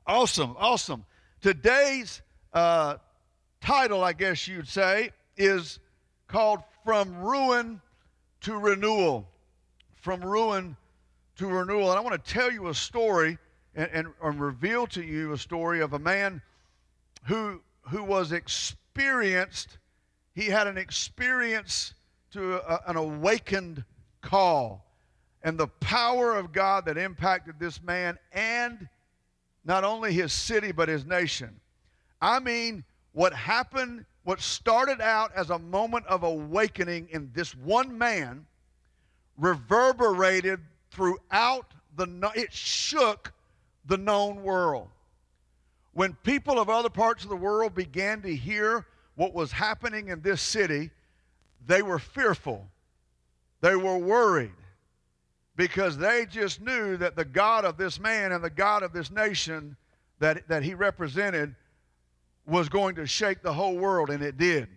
Awesome, awesome. Today's title, I guess you'd say, is called From Ruin to Renewal. From Ruin to Renewal. And I want to tell you a story and reveal to you a story of a man who was experienced. He had an experience to an awakened call. And the power of God that impacted this man and not only his city, but his nation. I mean, what happened, what started out as a moment of awakening in this one man reverberated throughout it shook the known world. When people of other parts of the world began to hear what was happening in this city, they were fearful. They were worried. Because they just knew that the God of this man and the God of this nation that he represented was going to shake the whole world, and it did.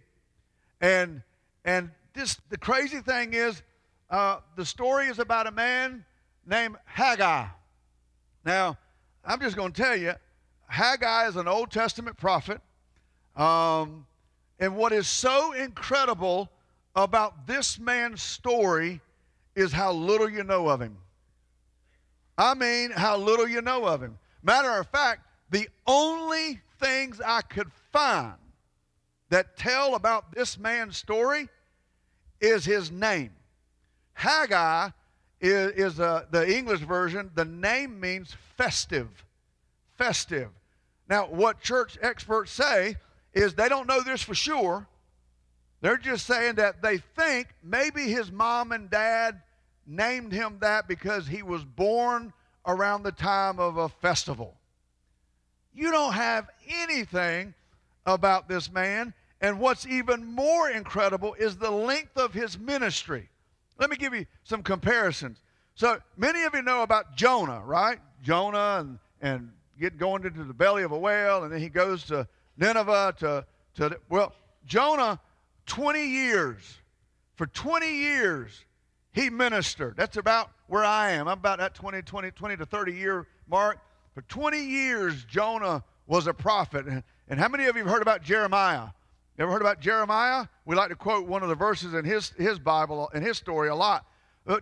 And the crazy thing is, the story is about a man named Haggai. Now, I'm just going to tell you, Haggai is an Old Testament prophet. And what is so incredible about this man's story is how little you know of him. I mean, how little you know of him. Matter of fact, the only things I could find that tell about this man's story is his name. Haggai is the English version. The name means festive. Festive. Now, what church experts say is they don't know this for sure. They're just saying that they think maybe his mom and dad named him that because he was born around the time of a festival. You don't have anything about this man, and what's even more incredible is the length of his ministry. Let me give you some comparisons. So many of you know about Jonah, right? Jonah and going into the belly of a whale, and then he goes to Nineveh well, Jonah, 20 years. For 20 years, he ministered. That's about where I am. I'm about that 20 to 30 year mark. For 20 years, Jonah was a prophet. And how many of you have heard about Jeremiah? You ever heard about Jeremiah? We like to quote one of the verses in his Bible, in his story a lot.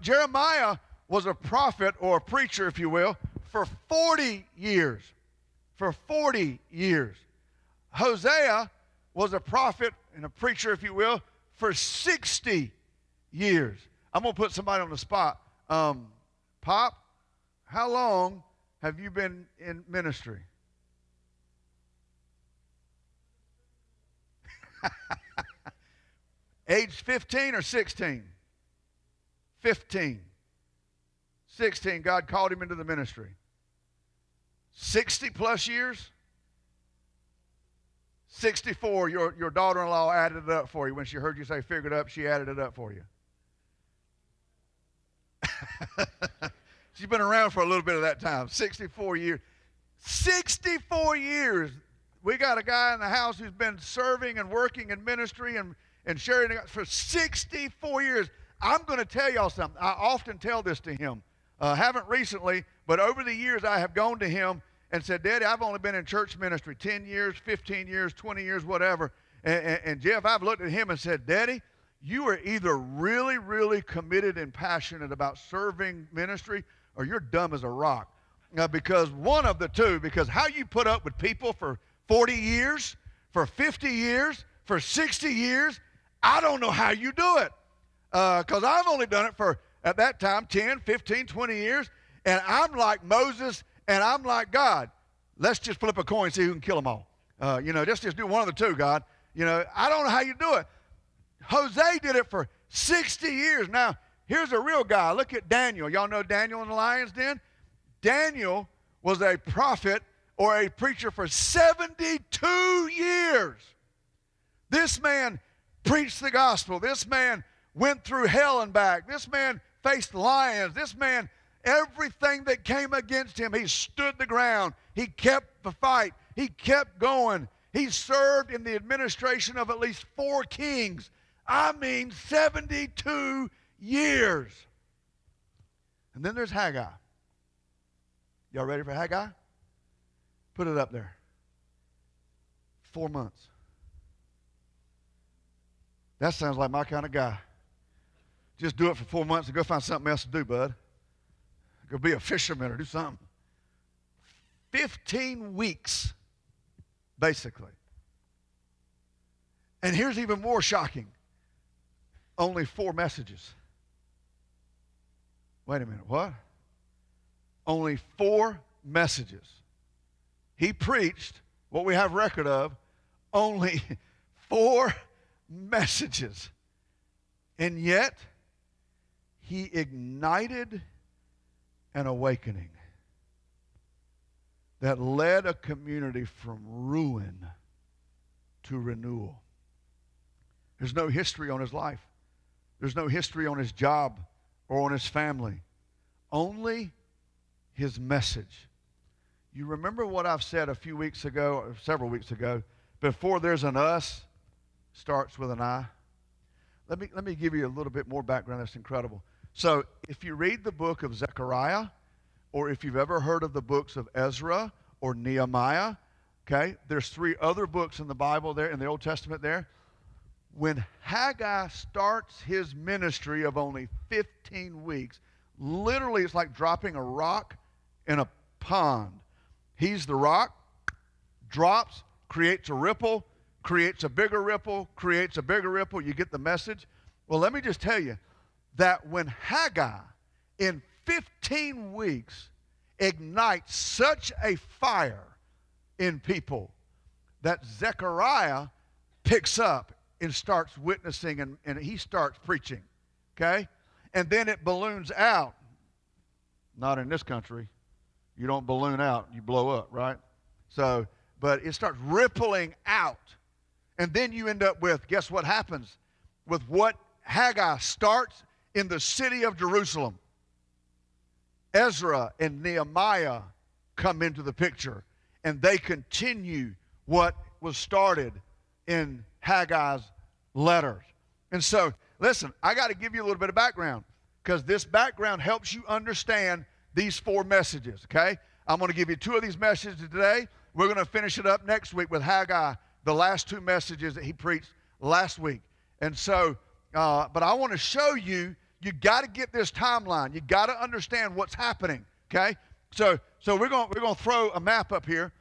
Jeremiah was a prophet or a preacher, if you will, for 40 years. For 40 years. Hosea was a prophet and a preacher, if you will, for 60 years. I'm going to put somebody on the spot. Pop, how long have you been in ministry? Age 15 or 16? 15. 16, God called him into the ministry. 60 plus years? 64, your daughter-in-law added it up for you. When she heard you say figure it up, she added it up for you. She's been around for a little bit of that time. 64 years. 64 years. We got a guy in the house who's been serving and working in ministry and sharing for 64 years. I'm going to tell y'all something. I often tell this to him. Haven't recently, but over the years I have gone to him and said, Daddy, I've only been in church ministry 10 years, 15 years, 20 years, whatever. And Jeff, I've looked at him and said, Daddy, you are either really, really committed and passionate about serving ministry, or you're dumb as a rock. Because one of the two, because how you put up with people for 40 years, for 50 years, for 60 years, I don't know how you do it. Because I've only done it for, at that time, 10, 15, 20 years, and I'm like Moses, and I'm like God. Let's just flip a coin and see who can kill them all. Just do one of the two, God. I don't know how you do it. Jose did it for 60 years. Now, here's a real guy. Look at Daniel. Y'all know Daniel in the lion's den? Daniel was a prophet or a preacher for 72 years. This man preached the gospel. This man went through hell and back. This man faced lions. This man, everything that came against him, he stood the ground. He kept the fight. He kept going. He served in the administration of at least 4 kings. I mean, 72 years. And then there's Haggai. Y'all ready for Haggai? Put it up there. 4 months. That sounds like my kind of guy. Just do it for 4 months and go find something else to do, bud. Go be a fisherman or do something. 15 weeks, basically. And here's even more shocking. Only 4 messages. Wait a minute, what? Only 4 messages. He preached, what we have record of, only 4 messages. And yet, he ignited an awakening that led a community from ruin to renewal. There's no history on his life. There's no history on his job or on his family. Only his message. You remember what I've said a few weeks ago, or several weeks ago, before there's an us, starts with an I. Let me give you a little bit more background. That's incredible. So if you read the book of Zechariah, or if you've ever heard of the books of Ezra or Nehemiah, okay, there's 3 other books in the Bible there, in the Old Testament there. When Haggai starts his ministry of only 15 weeks, literally it's like dropping a rock in a pond. He's the rock, drops, creates a ripple, creates a bigger ripple, creates a bigger ripple. You get the message? Well, let me just tell you that when Haggai, in 15 weeks, ignites such a fire in people that Zechariah picks up and starts witnessing, and he starts preaching, okay? And then it balloons out. Not in this country. You don't balloon out, you blow up, right? So, but it starts rippling out. And then you end up with, guess what happens? With what Haggai starts in the city of Jerusalem. Ezra and Nehemiah come into the picture, and they continue what was started in Haggai's letters. And so, listen, I got to give you a little bit of background, because this background helps you understand these 4 messages, okay? I'm going to give you 2 of these messages today. We're going to finish it up next week with Haggai, the last 2 messages that he preached last week. And so, but I want to show you, you got to get this timeline. You got to understand what's happening, okay? So we're going to throw a map up here.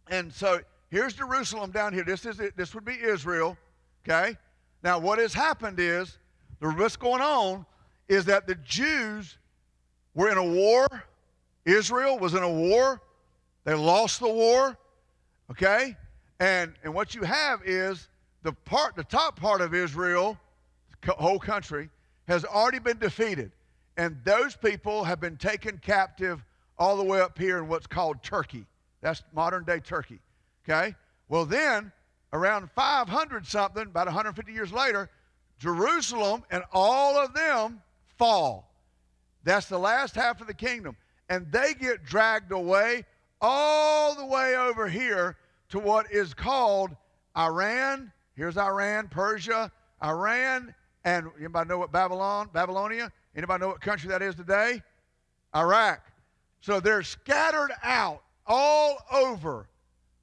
And so here's Jerusalem down here. This is it. This would be Israel, okay? Now what has happened is, what's going on is that the Jews were in a war. Israel was in a war. They lost the war, okay? And what you have is the top part of Israel, the whole country, has already been defeated. And those people have been taken captive all the way up here in what's called Turkey. That's modern day Turkey, okay? Well then, around 500 something, about 150 years later, Jerusalem and all of them fall. That's the last half of the kingdom. And they get dragged away all the way over here to what is called Iran. Here's Iran, Persia, Iran, and anybody know what Babylonia? Anybody know what country that is today? Iraq. So they're scattered out all over,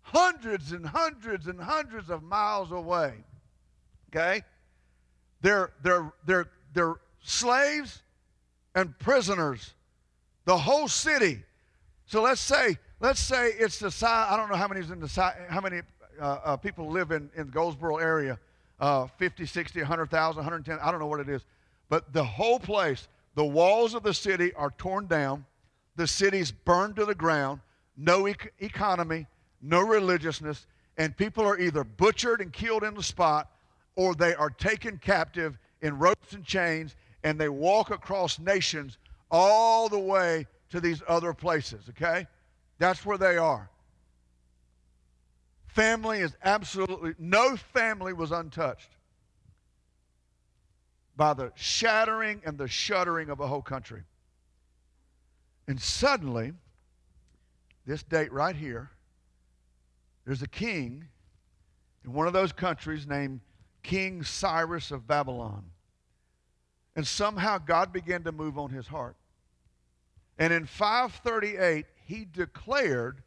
hundreds and hundreds and hundreds of miles away. Okay? They're slaves and prisoners. The whole city. So let's say it's the size. I don't know how many people live in the Goldsboro area. 50, 60, 100,000, 110. I don't know what it is. But the whole place, the walls of the city are torn down. The city's burned to the ground. No economy, no religiousness, and people are either butchered and killed in the spot, or they are taken captive in ropes and chains, and they walk across nations all the way to these other places, okay? That's where they are. Family is absolutely, no family was untouched by the shattering and the shuddering of a whole country. And suddenly, this date right here, there's a king in one of those countries named King Cyrus of Babylon. And somehow God began to move on his heart. And in 538, he declared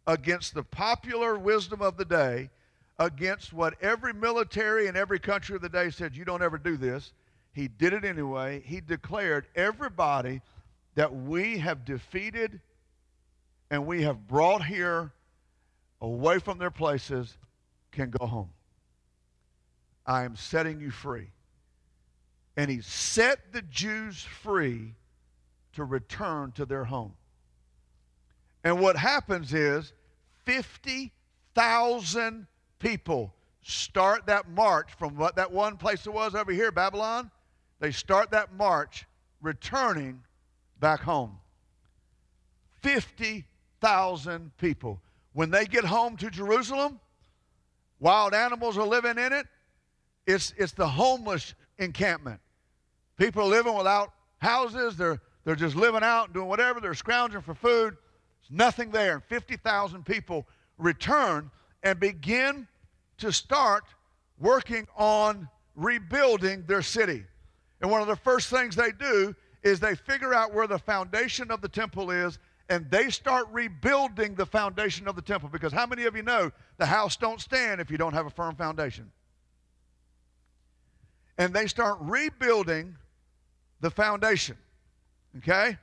against the popular wisdom of the day, against what every military in every country of the day said, you don't ever do this. He did it anyway. He declared everybody that we have defeated and we have brought here away from their places can go home. I am setting you free. And he set the Jews free to return to their home. And what happens is 50,000 people start that march from what that one place it was over here, Babylon. They start that march returning back home. 50,000 people. When they get home to Jerusalem, wild animals are living in it. It's the homeless encampment. People are living without houses. They're just living out and doing whatever. They're scrounging for food. There's nothing there. And 50,000 people return and begin to start working on rebuilding their city. And one of the first things they do is they figure out where the foundation of the temple is, and they start rebuilding the foundation of the temple. Because how many of you know the house don't stand if you don't have a firm foundation? And they start rebuilding the foundation. Okay?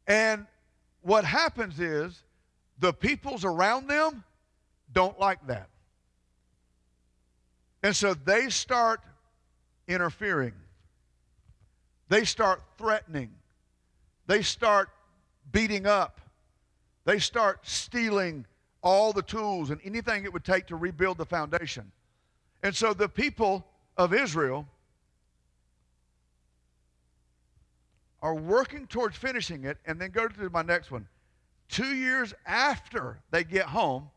And what happens is the peoples around them don't like that. And so they start interfering. They start threatening. They start beating up. They start stealing all the tools and anything it would take to rebuild the foundation. And so the people of Israel are working towards finishing it. And then go to my next one. 2 years after they get home,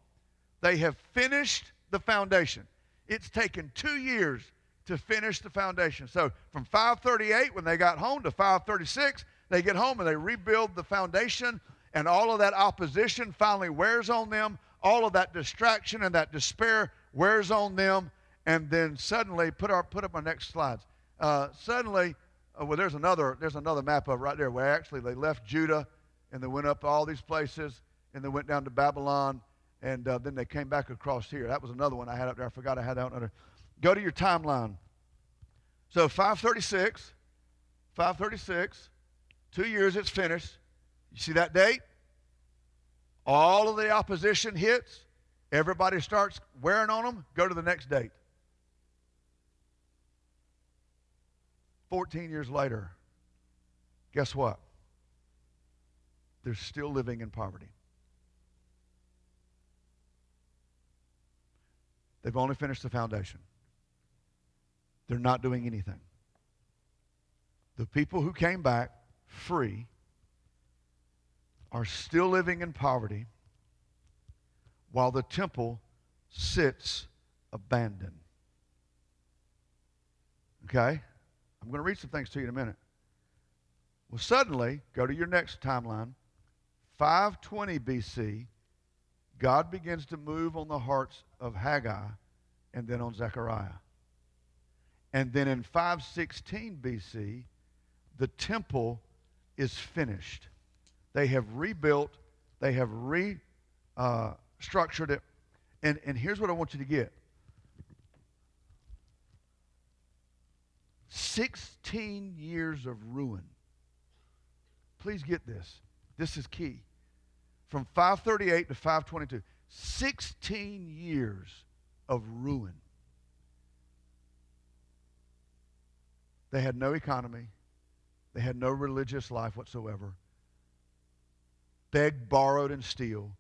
they have finished the foundation. It's taken 2 years to finish the foundation. So from 538 when they got home to 536, they get home and they rebuild the foundation, and all of that opposition finally wears on them. All of that distraction and that despair wears on them. And then suddenly, put up my next slides. Suddenly, well, there's another map of right there where actually they left Judah and they went up all these places and they went down to Babylon, and then they came back across here. That was another one I had up there. I forgot I had that one there. Go to your timeline. So 536, 2 years it's finished. You see that date? All of the opposition hits. Everybody starts wearing on them. Go to the next date. 14 years later, guess what? They're still living in poverty. They've only finished the foundation. They're not doing anything. The people who came back free are still living in poverty while the temple sits abandoned. Okay? I'm going to read some things to you in a minute. Well, suddenly, go to your next timeline, 520 BC, God begins to move on the hearts of Haggai and then on Zechariah. And then in 516 BC, the temple is finished. They have rebuilt, they have restructured it. And here's what I want you to get. 16 years of ruin. Please get this. This is key. From 538 to 522, 16 years of ruin. They had no economy. They had no religious life whatsoever. Begged, borrowed, and steal.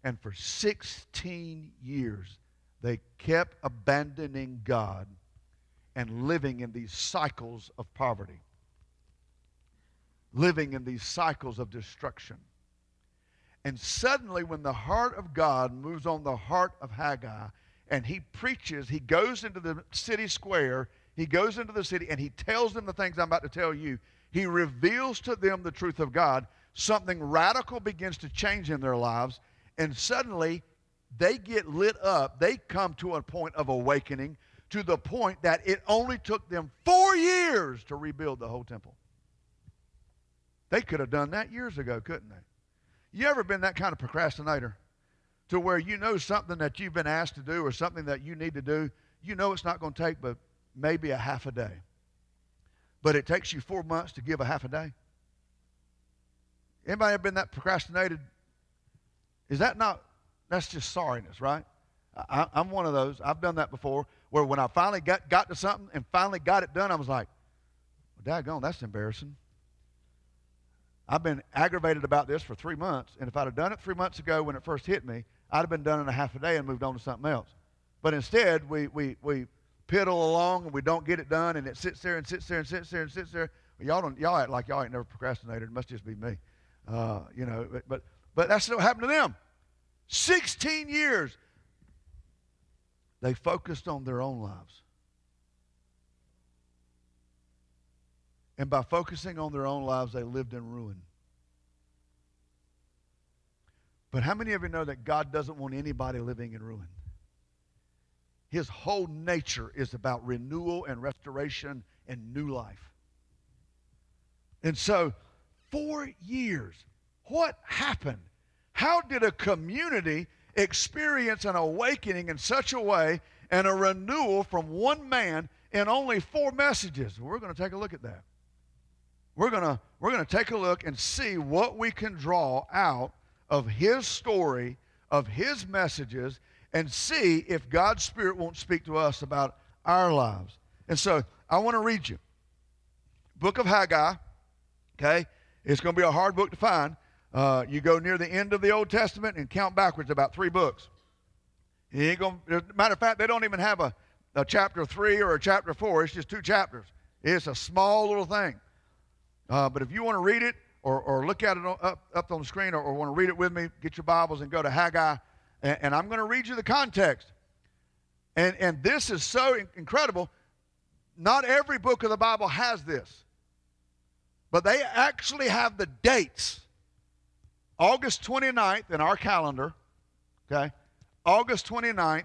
And for 16 years, they kept abandoning God and living in these cycles of poverty. Living in these cycles of destruction. And suddenly, when the heart of God moves on the heart of Haggai, and he preaches, he goes into the city square, he goes into the city, and he tells them the things I'm about to tell you. He reveals to them the truth of God. Something radical begins to change in their lives, and suddenly they get lit up. They come to a point of awakening, to the point that it only took them 4 years to rebuild the whole temple. They could have done that years ago, couldn't they? You ever been that kind of procrastinator to where you know something that you've been asked to do or something that you need to do, you know it's not going to take but maybe a half a day, but it takes you 4 months to give a half a day? Anybody ever been that procrastinated? Is that not, that's just sorriness, right? I'm one of those. I've done that before, where when I finally got to something and finally got it done, I was like, well, daggone, that's embarrassing. I've been aggravated about this for 3 months, and if I'd have done it 3 months ago when it first hit me, I'd have been done in a half a day and moved on to something else. But instead, we piddle along and we don't get it done, and it sits there and sits there and sits there and sits there. Well, y'all act like y'all ain't never procrastinated. It must just be me. But that's what happened to them. 16 years. They focused on their own lives. And by focusing on their own lives, they lived in ruin. But how many of you know that God doesn't want anybody living in ruin? His whole nature is about renewal and restoration and new life. And so, 4 years, what happened? How did a community experience an awakening in such a way and a renewal from one man in only 4 messages? We're going to take a look at that. We're going to take a look and see what we can draw out of his story, of his messages, and see if God's Spirit won't speak to us about our lives. And so I want to read you. Book of Haggai, okay? It's going to be a hard book to find. You go near the end of the Old Testament and count backwards about 3 books. You ain't gonna, matter of fact, they don't even have a chapter 3 or a chapter 4. It's just 2 chapters. It's a small little thing. But if you want to read it or look at it up on the screen or want to read it with me, get your Bibles and go to Haggai. And I'm going to read you the context. And this is so incredible. Not every book of the Bible has this. But they actually have the dates. August 29th in our calendar, okay? August 29th,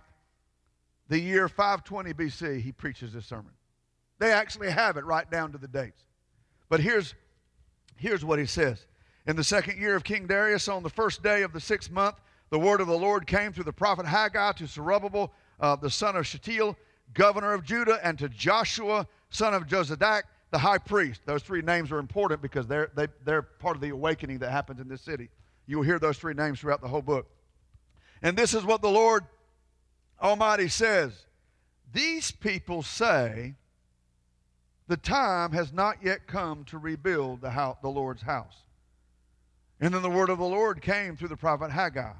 the year 520 BC, he preaches this sermon. They actually have it right down to the dates. But here's what he says. In the 2nd year of King Darius, on the 1st day of the 6th month, the word of the Lord came through the prophet Haggai to Zerubbabel, the son of Shealtiel, governor of Judah, and to Joshua, son of Jozadak, the high priest. Those 3 names are important because they're part of the awakening that happens in this city. You will hear those 3 names throughout the whole book. And this is what the Lord Almighty says. These people say, the time has not yet come to rebuild the Lord's house. And then the word of the Lord came through the prophet Haggai.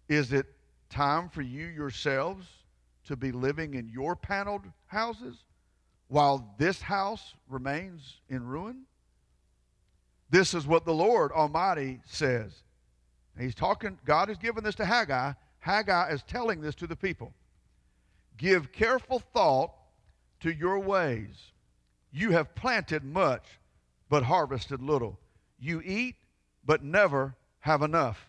Is it time for you yourselves to be living in your paneled houses while this house remains in ruin? This is what the Lord Almighty says. And he's talking, God has given this to Haggai. Haggai is telling this to the people. Give careful thought to your ways. You have planted much, but harvested little. You eat, but never have enough.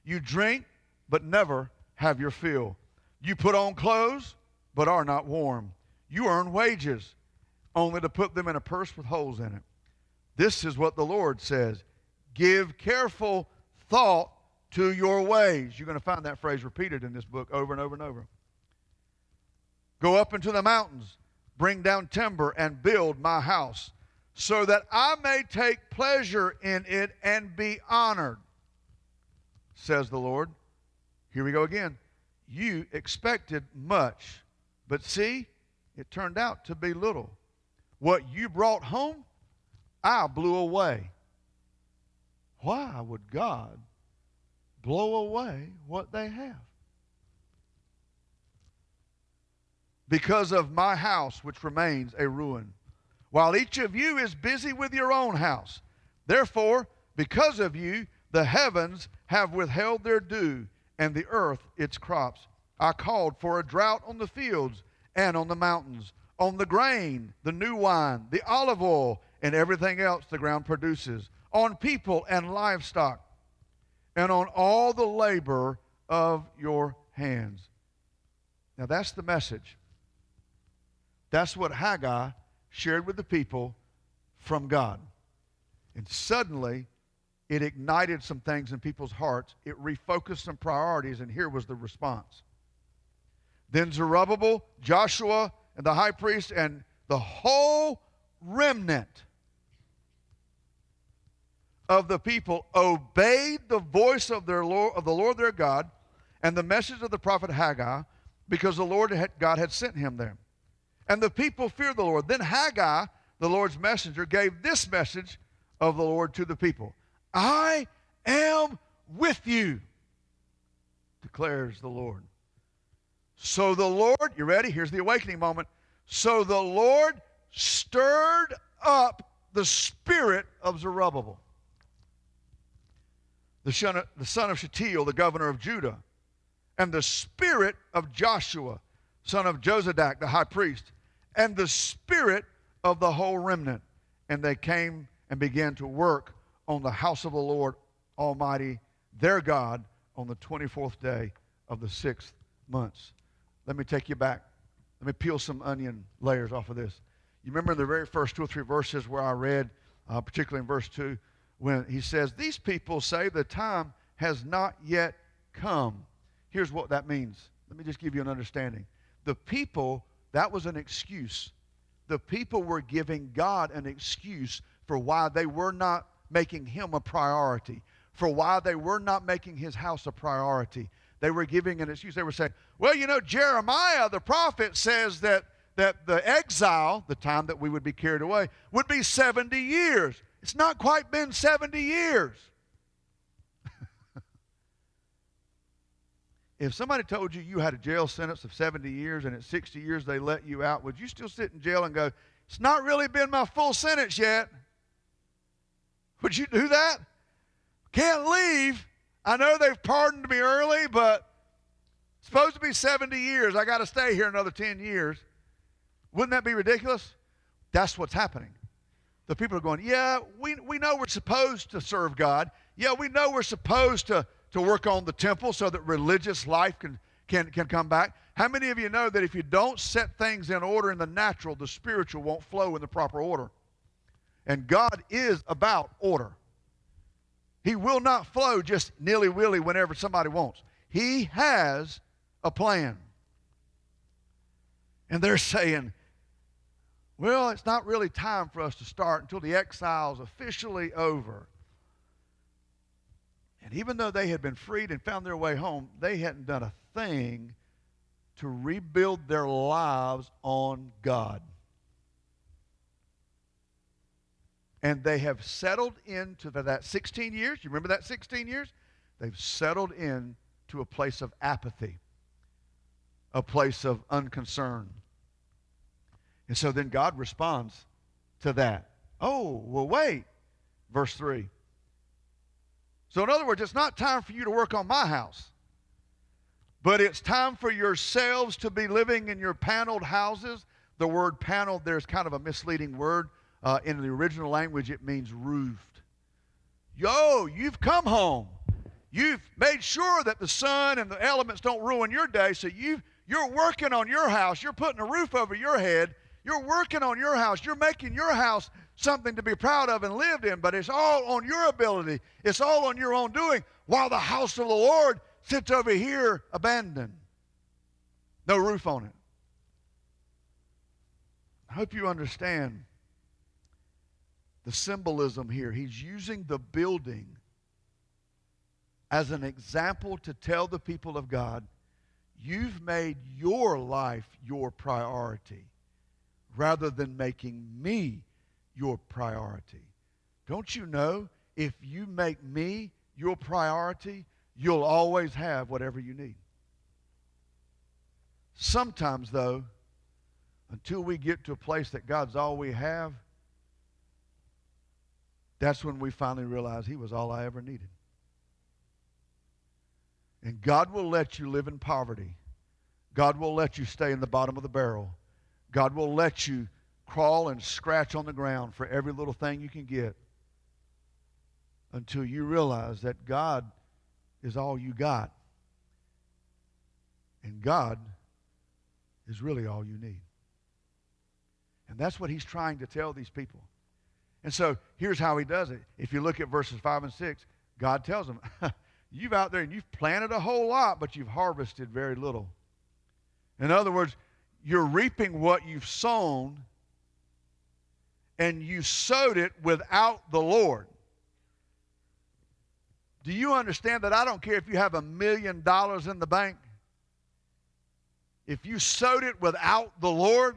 You drink, but never have your fill. You put on clothes, but are not warm. You earn wages, only to put them in a purse with holes in it. This is what the Lord says. Give careful thought to your ways. You're going to find that phrase repeated in this book over and over and over. Go up into the mountains, bring down timber, and build my house, so that I may take pleasure in it and be honored, says the Lord. Here we go again. You expected much, but see, it turned out to be little. What you brought home, I blew away. Why would God blow away what they have? Because of my house, which remains a ruin, while each of you is busy with your own house. Therefore, because of you, the heavens have withheld their dew, and the earth its crops. I called for a drought on the fields and on the mountains, on the grain, the new wine, the olive oil, and everything else the ground produces, on people and livestock, and on all the labor of your hands. Now that's the message. That's what Haggai shared with the people from God. And suddenly, it ignited some things in people's hearts. It refocused some priorities, and here was the response. Then Zerubbabel, Joshua, and the high priest, and the whole remnant of the people obeyed the voice of the Lord their God and the message of the prophet Haggai, because the Lord God had sent him there. And the people feared the Lord. Then Haggai, the Lord's messenger, gave this message of the Lord to the people. I am with you, declares the Lord. So the Lord, you ready? Here's the awakening moment. So the Lord stirred up the spirit of Zerubbabel, the son of Shealtiel, the governor of Judah, and the spirit of Joshua, son of Jozadak, the high priest, and the spirit of the whole remnant. And they came and began to work on the house of the Lord Almighty, their God, on the 24th day of the 6th month. Let me take you back. Let me peel some onion layers off of this. You remember the very first 2 or 3 verses where I read, particularly in verse 2, when he says, these people say the time has not yet come. Here's what that means. Let me just give you an understanding. The people, that was an excuse. The people were giving God an excuse for why they were not making him a priority, for why they were not making his house a priority. They were giving an excuse. They were saying, well, you know, Jeremiah, the prophet, says that the exile, the time that we would be carried away, would be 70 years. It's not quite been 70 years. If somebody told you you had a jail sentence of 70 years and at 60 years they let you out, would you still sit in jail and go, it's not really been my full sentence yet? Would you do that? Can't leave. I know they've pardoned me early, but it's supposed to be 70 years. I got to stay here another 10 years. Wouldn't that be ridiculous? That's what's happening. The people are going, yeah, we know we're supposed to serve God. Yeah, we know we're supposed to work on the temple so that religious life can come back. How many of you know that if you don't set things in order in the natural, the spiritual won't flow in the proper order? And God is about order. He will not flow just nilly-willy whenever somebody wants. He has a plan. And they're saying, well, it's not really time for us to start until the exile's officially over. And even though they had been freed and found their way home, they hadn't done a thing to rebuild their lives on God. And they have settled into that 16 years. You remember that 16 years? They've settled into a place of apathy, a place of unconcern. And so then God responds to that. Oh, well, wait. Verse 3. So in other words, it's not time for you to work on my house, but it's time for yourselves to be living in your paneled houses. The word paneled there is kind of a misleading word. In the original language, it means roofed. You've come home. You've made sure that the sun and the elements don't ruin your day, so you're working on your house. You're putting a roof over your head. You're working on your house. You're making your house something to be proud of and lived in, but it's all on your ability. It's all on your own doing, while the house of the Lord sits over here abandoned. No roof on it. I hope you understand the symbolism here. He's using the building as an example to tell the people of God, you've made your life your priority rather than making me your priority. Don't you know if you make me your priority, you'll always have whatever you need? Sometimes, though, until we get to a place that God's all we have, that's when we finally realize he was all I ever needed. And God will let you live in poverty. God will let you stay in the bottom of the barrel. God will let you crawl and scratch on the ground for every little thing you can get until you realize that God is all you got. And God is really all you need. And that's what he's trying to tell these people. And so here's how he does it. If you look at verses 5 and 6, God tells them, you've out there and you've planted a whole lot, but you've harvested very little. In other words, you're reaping what you've sown, and you sowed it without the Lord. Do you understand that I don't care if you have $1 million in the bank? If you sowed it without the Lord,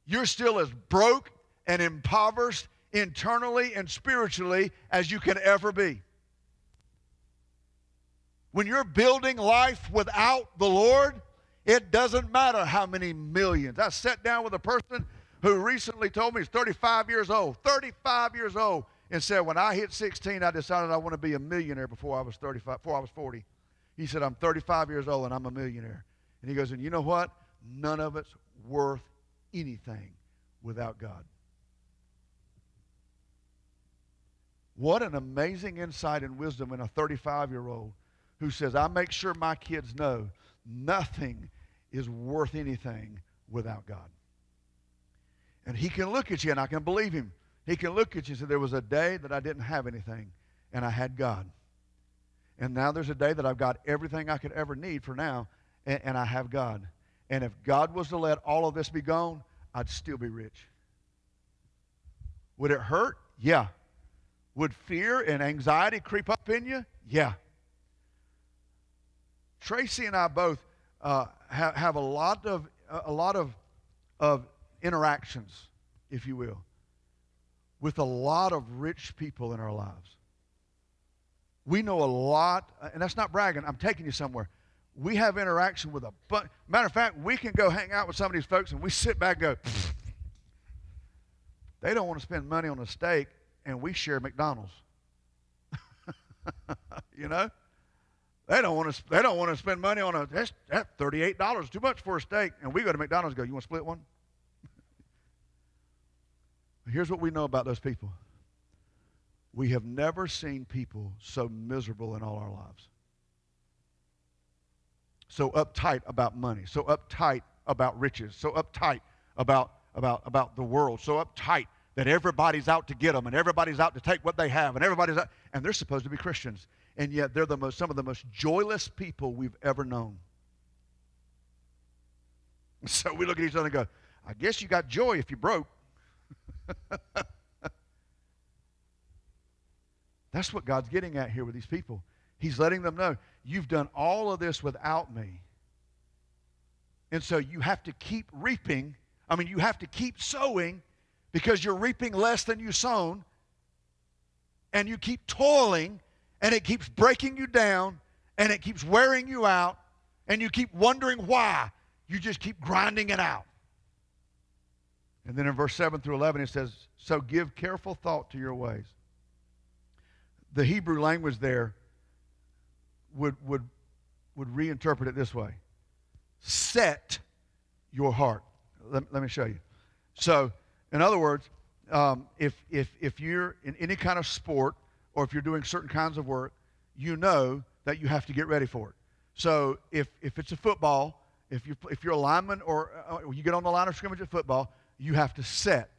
you're still as broke and impoverished internally and spiritually as you can ever be. When you're building life without the Lord, it doesn't matter how many millions. I sat down with a person who recently told me he's 35 years old, and said, when I hit 16, I decided I want to be a millionaire before I was 40. He said, I'm 35 years old and I'm a millionaire. And he goes, and you know what? None of it's worth anything without God. What an amazing insight and wisdom in a 35-year-old who says, I make sure my kids know nothing is worth anything without God. And he can look at you, and I can believe him. He can look at you and say, there was a day that I didn't have anything, and I had God. And now there's a day that I've got everything I could ever need for now, and I have God. And if God was to let all of this be gone, I'd still be rich. Would it hurt? Yeah. Would fear and anxiety creep up in you? Yeah. Tracy and I both have a lot of interactions, if you will, with a lot of rich people in our lives. We know a lot, and that's not bragging. I'm taking you somewhere. We have interaction with a bunch. Matter of fact, we can go hang out with some of these folks, and we sit back and go, they don't want to spend money on a steak, and we share McDonald's. You know? They don't want to spend money on that's $38, too much for a steak. And we go to McDonald's and go, you want to split one? Here's what we know about those people. We have never seen people so miserable in all our lives. So uptight about money, so uptight about riches, so uptight about the world, so uptight that everybody's out to get them and everybody's out to take what they have and everybody's out, and they're supposed to be Christians. And yet they're some of the most joyless people we've ever known. So we look at each other and go, I guess you got joy if you broke. That's what God's getting at here with these people. He's letting them know, you've done all of this without me. And so you have to keep reaping. You have to keep sowing because you're reaping less than you sown. And you keep toiling, and it keeps breaking you down, and it keeps wearing you out, and you keep wondering why. You just keep grinding it out. And then in verse 7 through 11 it says, so give careful thought to your ways. The Hebrew language there would reinterpret it this way. Set your heart. Let me show you. So, in other words, if you're in any kind of sport or if you're doing certain kinds of work, you know that you have to get ready for it. So if it's a football, if you're a lineman or you get on the line of scrimmage at football, you have to set.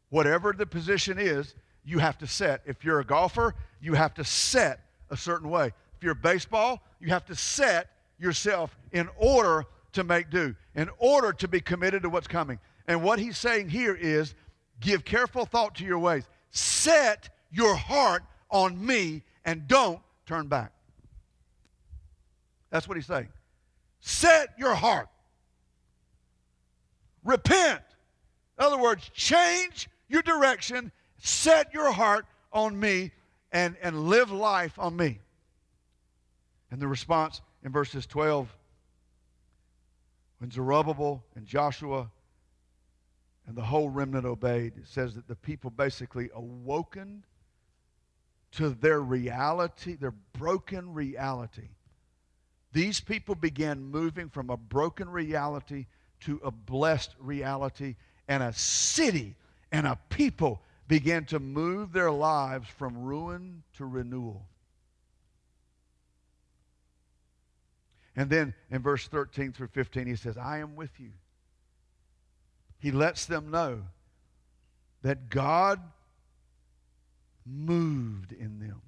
Whatever the position is, you have to set. If you're a golfer, you have to set a certain way. If you're baseball, you have to set yourself in order to make do, in order to be committed to what's coming. And what he's saying here is, give careful thought to your ways. Set your heart on me and don't turn back. That's what he's saying. Set your heart. Repent. In other words, change your direction, set your heart on me, and live life on me. And the response in verses 12, when Zerubbabel and Joshua and the whole remnant obeyed, it says that the people basically awoken to their reality, their broken reality. These people began moving from a broken reality to a blessed reality, and a city and a people began to move their lives from ruin to renewal. And then in verse 13 through 15, he says, I am with you. He lets them know that God moved in them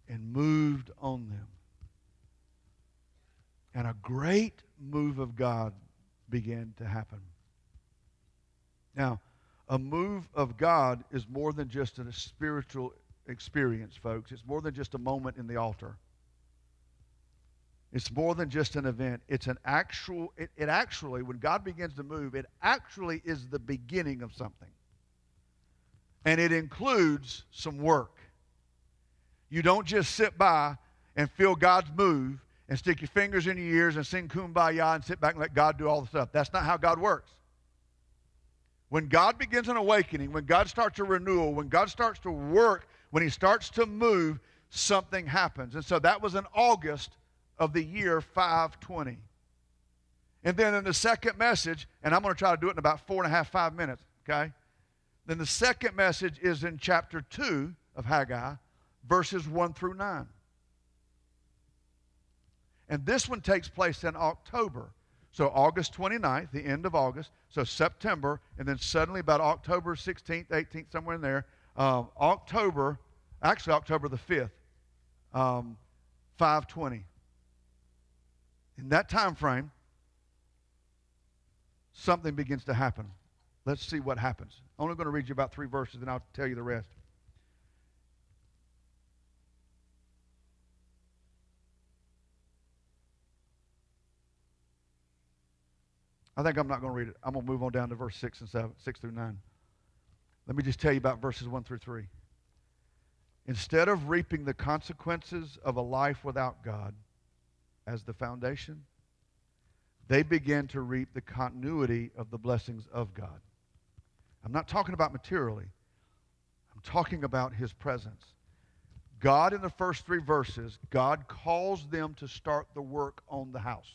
and moved on them. And a great move of God began to happen. Now, a move of God is more than just a spiritual experience, folks. It's more than just a moment in the altar. It's more than just an event. It's an actual, it actually, when God begins to move, it actually is the beginning of something. And it includes some work. You don't just sit by and feel God's move and stick your fingers in your ears and sing Kumbaya and sit back and let God do all the stuff. That's not how God works. When God begins an awakening, when God starts a renewal, when God starts to work, when he starts to move, something happens. And so that was in August of the year 520. And then in the second message, and I'm going to try to do it in about 4.5, 5 minutes, okay? Then the second message is in chapter 2 of Haggai, verses 1 through 9. And this one takes place in October. So August 29th, the end of August, so September, and then suddenly about October 16th, 18th, somewhere in there, October the 5th, 520. In that time frame, something begins to happen. Let's see what happens. I'm only going to read you about 3 verses, and I'll tell you the rest. I think I'm not going to read it. I'm going to move on down to verse 6 and 7, 6 through 9. Let me just tell you about verses 1 through 3. Instead of reaping the consequences of a life without God as the foundation, they began to reap the continuity of the blessings of God. I'm not talking about materially. I'm talking about his presence. God, in the first 3 verses, God calls them to start the work on the house.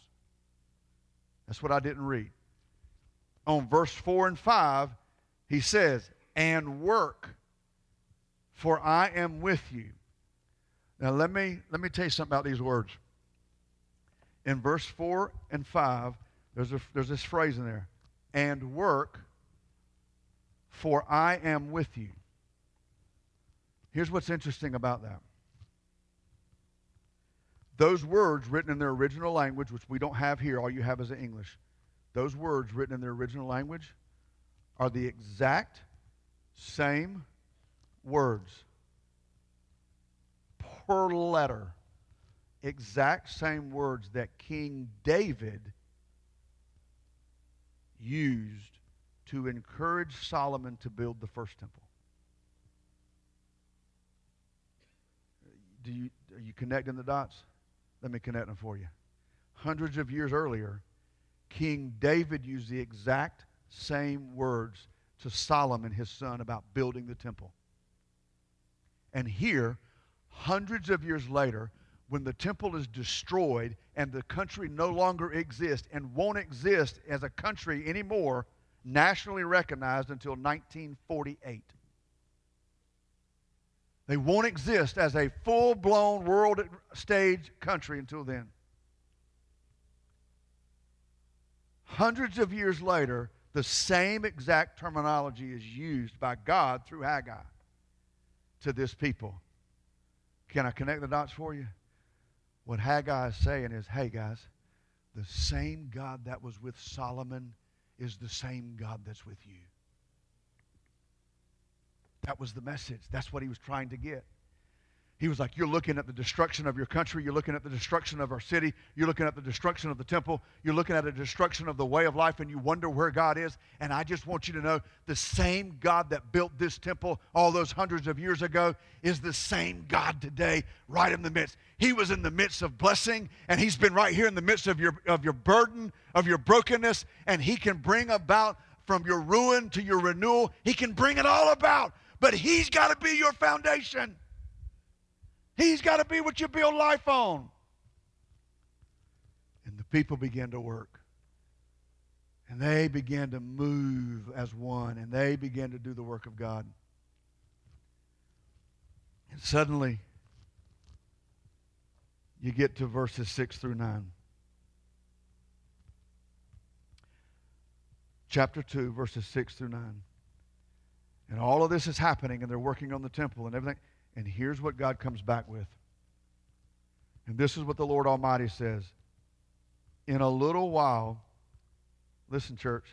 That's what I didn't read. On verse 4 and 5, he says, and work, for I am with you. Now let me tell you something about these words. In verse 4 and 5, there's this phrase in there, and work, for I am with you. Here's what's interesting about that. Those words written in their original language, which we don't have here, all you have is the English. Those words written in their original language are the exact same words per letter. Exact same words that King David used to encourage Solomon to build the first temple. Are you connecting the dots? Let me connect them for you. Hundreds of years earlier, King David used the exact same words to Solomon, his son, about building the temple. And here, hundreds of years later, when the temple is destroyed and the country no longer exists and won't exist as a country anymore, nationally recognized until 1948. They won't exist as a full-blown world stage country until then. Hundreds of years later, the same exact terminology is used by God through Haggai to this people. Can I connect the dots for you? What Haggai is saying is, hey guys, the same God that was with Solomon is the same God that's with you. That was the message. That's what he was trying to get. He was like, you're looking at the destruction of your country. You're looking at the destruction of our city. You're looking at the destruction of the temple. You're looking at the destruction of the way of life, and you wonder where God is. And I just want you to know the same God that built this temple all those hundreds of years ago is the same God today, right in the midst. He was in the midst of blessing, and he's been right here in the midst of your burden, of your brokenness, and he can bring about from your ruin to your renewal. He can bring it all about, but he's got to be your foundation. He's got to be what you build life on. And the people began to work. And they began to move as one. And they began to do the work of God. And suddenly, you get to verses 6 through 9. Chapter 2, verses 6 through 9. And all of this is happening, and they're working on the temple and everything. And here's what God comes back with. And this is what the Lord Almighty says. In a little while, listen, church.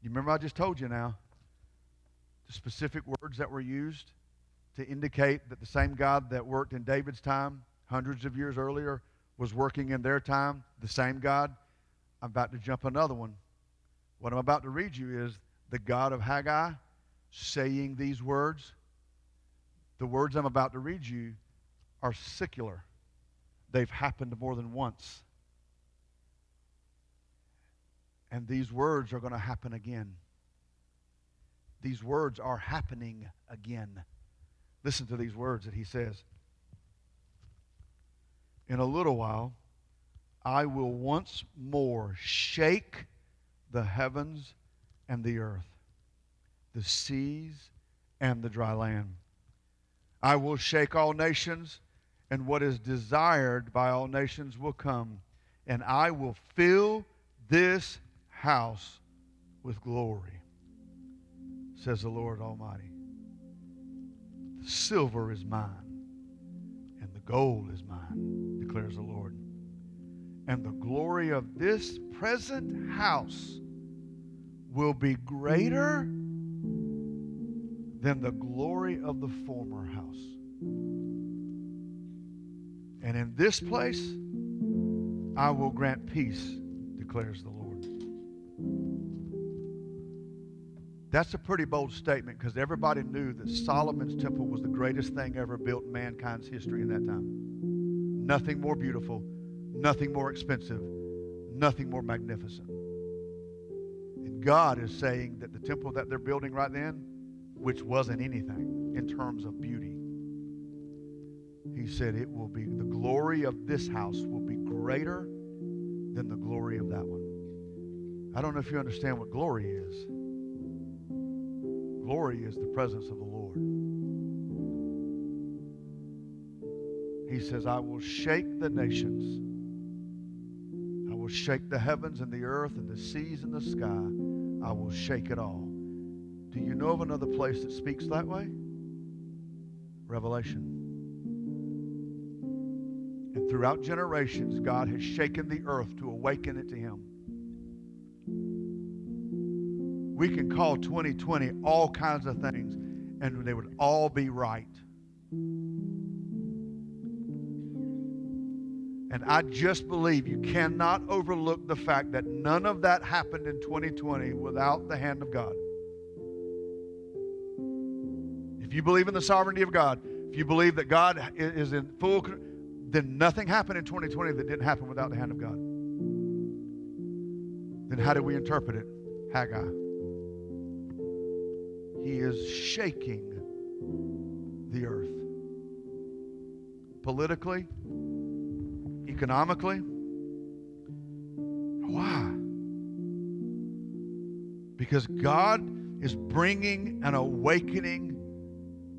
You remember I just told you now the specific words that were used to indicate that the same God that worked in David's time hundreds of years earlier was working in their time, the same God. I'm about to jump another one. What I'm about to read you is the God of Haggai saying these words. The words I'm about to read you are secular. They've happened more than once. And these words are going to happen again. These words are happening again. Listen to these words that he says. In a little while, I will once more shake the heavens and the earth, the seas and the dry land. I will shake all nations, and what is desired by all nations will come, and I will fill this house with glory, says the Lord Almighty. The silver is mine, and the gold is mine, declares the Lord. And the glory of this present house will be greater than the glory of the former house. And in this place I will grant peace, declares the Lord. That's a pretty bold statement, because everybody knew that Solomon's temple was the greatest thing ever built in mankind's history in that time. Nothing more beautiful, nothing more expensive, nothing more magnificent. And God is saying that the temple that they're building right then, which wasn't anything in terms of beauty, he said it will be, the glory of this house will be greater than the glory of that one. I don't know if you understand what glory is. Glory is the presence of the Lord. He says, I will shake the nations. I will shake the heavens and the earth and the seas and the sky. I will shake it all. Do you know of another place that speaks that way? Revelation. And throughout generations, God has shaken the earth to awaken it to Him. We can call 2020 all kinds of things, and they would all be right. And I just believe you cannot overlook the fact that none of that happened in 2020 without the hand of God. If you believe in the sovereignty of God, if you believe that God is in full, then nothing happened in 2020 that didn't happen without the hand of God. Then how do we interpret it? Haggai. He is shaking the earth. Politically, economically. Why? Because God is bringing an awakening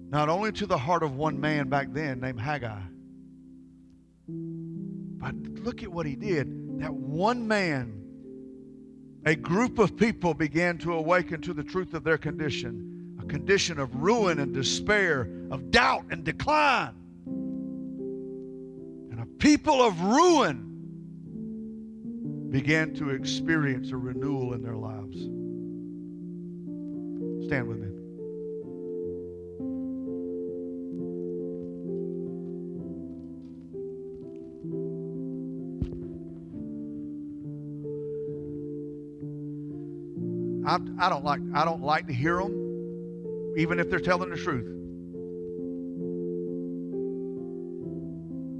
not only to the heart of one man back then named Haggai, but look at what he did. That one man, a group of people began to awaken to the truth of their condition. A condition of ruin and despair, of doubt and decline. And a people of ruin began to experience a renewal in their lives. Stand with me. I don't like to hear them, even if they're telling the truth.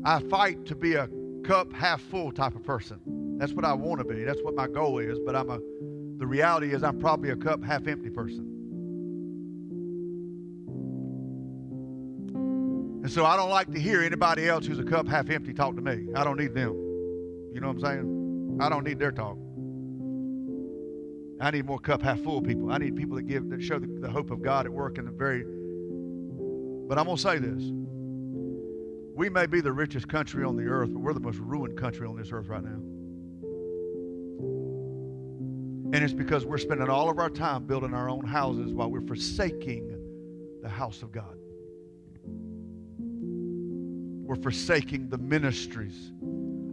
I fight to be a cup half full type of person. That's what I want to be. That's what my goal is. But the reality is I'm probably a cup half empty person. And so I don't like to hear anybody else who's a cup half empty talk to me. I don't need them. You know what I'm saying? I don't need their talk. I need more cup half full people. I need people that show the hope of God at work in the very. But I'm going to say this. We may be the richest country on the earth, but we're the most ruined country on this earth right now. And it's because we're spending all of our time building our own houses while we're forsaking the house of God. We're forsaking the ministries.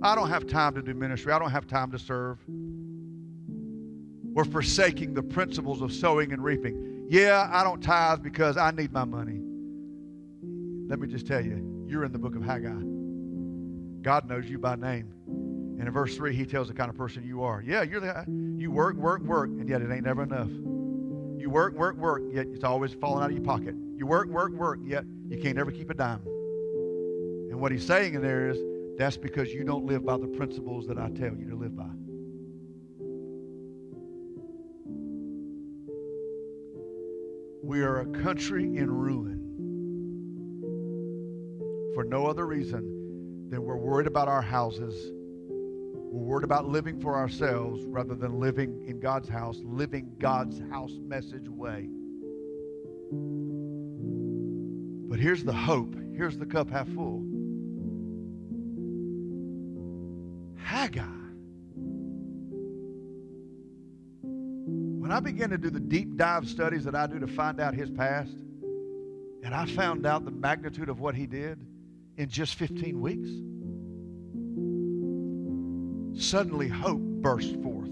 I don't have time to do ministry. I don't have time to serve. We're forsaking the principles of sowing and reaping. Yeah, I don't tithe because I need my money. Let me just tell you, you're in the book of Haggai. God knows you by name. And in verse 3, he tells the kind of person you are. Yeah, you work, and yet it ain't never enough. You work, yet it's always falling out of your pocket. You work, yet you can't ever keep a dime. And what he's saying in there is, that's because you don't live by the principles that I tell you to live by. We are a country in ruin for no other reason than we're worried about our houses. We're worried about living for ourselves rather than living in God's house, living God's house message way. But here's the hope. Here's the cup half full. Haggai. When I began to do the deep dive studies that I do to find out his past, and I found out the magnitude of what he did in just 15 weeks, suddenly hope burst forth.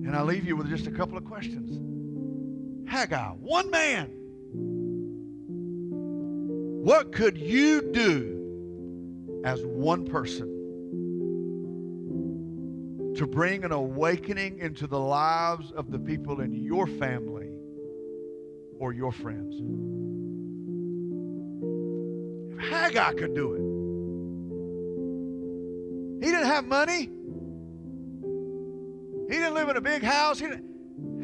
And I leave you with just a couple of questions. Haggai, one man. What could you do as one person to bring an awakening into the lives of the people in your family or your friends? If Haggai could do it. He didn't have money. He didn't live in a big house.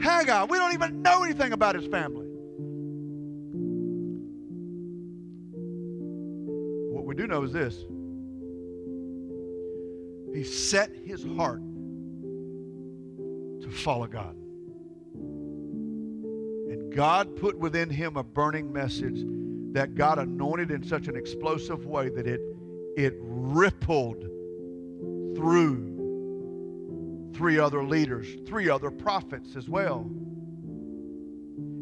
Haggai, we don't even know anything about his family. What we do know is this. He set his heart to follow God. And God put within him a burning message that God anointed in such an explosive way that it rippled through 3 other leaders, 3 other prophets as well.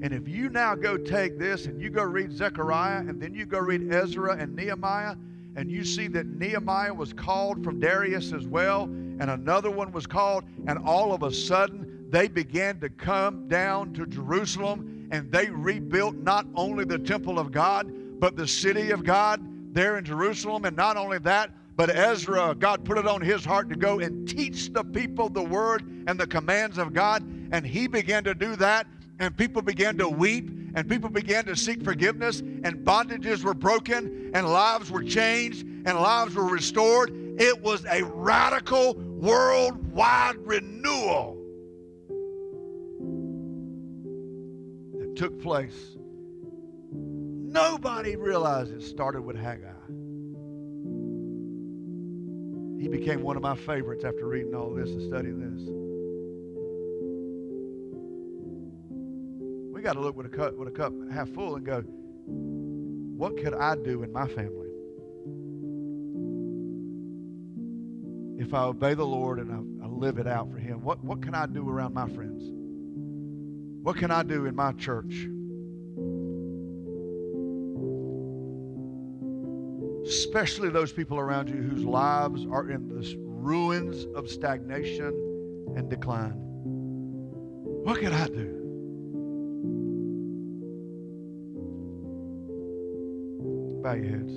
And if you now go take this and you go read Zechariah and then you go read Ezra and Nehemiah, and you see that Nehemiah was called from Darius as well, and another one was called, and all of a sudden they began to come down to Jerusalem, and they rebuilt not only the temple of God, but the city of God there in Jerusalem. And not only that, but Ezra, God put it on his heart to go and teach the people the word and the commands of God. And he began to do that, and people began to weep, and people began to seek forgiveness, and bondages were broken, and lives were changed, and lives were restored. It was a radical worldwide renewal that took place. Nobody realized it started with Haggai. He became one of my favorites after reading all this and studying this. We got to look with a cup half full and go, what could I do in my family if I obey the Lord and I live it out for him? What can I do around my friends? What can I do in my church? Especially those people around you whose lives are in the ruins of stagnation and decline. What can I do? Bow your heads.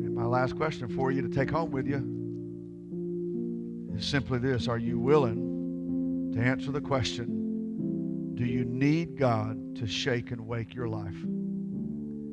And my last question for you to take home with you is simply this. Are you willing to answer the question, do you need God to shake and wake your life?